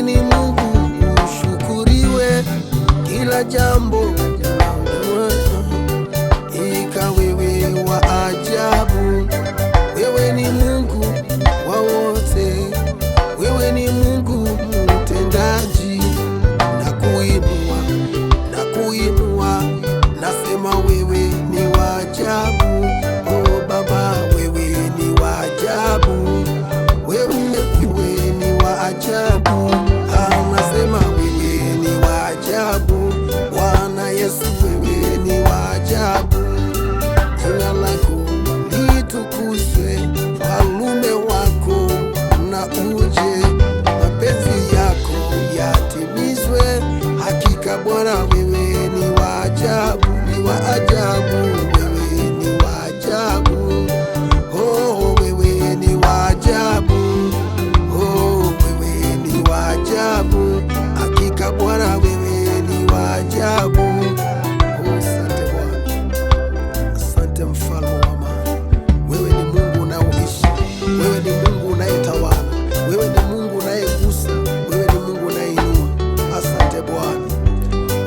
wewe ni Mungu, ushukuriwe kila jambo. Ika wewe wa ajabu, wewe ni Mungu wa wote, wewe ni Mungu mtendaji. Na kuinua, nasema wewe ni wa ajabu. Oh Baba, wewe ni wa ajabu, wewe ni wa ajabu. Nasema wewe ni wa ajabu. Bwana Yesu, wewe ni wa ajabu. Jina lako litukuzwe, falume wako na uje, mapenzi yako yatimizwe. Hakika Bwana, wewe ni wa ajabu, ni wa ajabu, wewe ni wa ajabu. Oh, wewe ni wa ajabu, oh, wewe ni wa ajabu. Hakika Bwana, wewe ni wa ajabu. Oh, asante Bwana, asante mfalme wa amani. Wewe ni Mungu unaoishi, wewe ni Mungu unayetawala, wewe ni Mungu unayegusa, wewe ni Mungu unayeinua. Asante Bwana.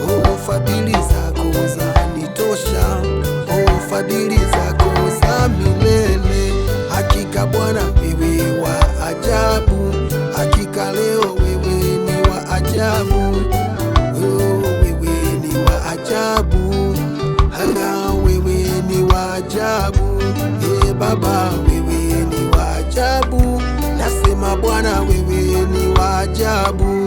Oh, fadhili zako zanitosha, oh, fadhili zako za milele. Hakika Bwana, wewe wa ajabu. Hakika leo wewe ni wa ajabu. Oh, wewe ni wa ajabu. Wewe ni wa ajabu. Baba, wewe ni wa ajabu. Nasema Bwana, wewe ni wa ajabu.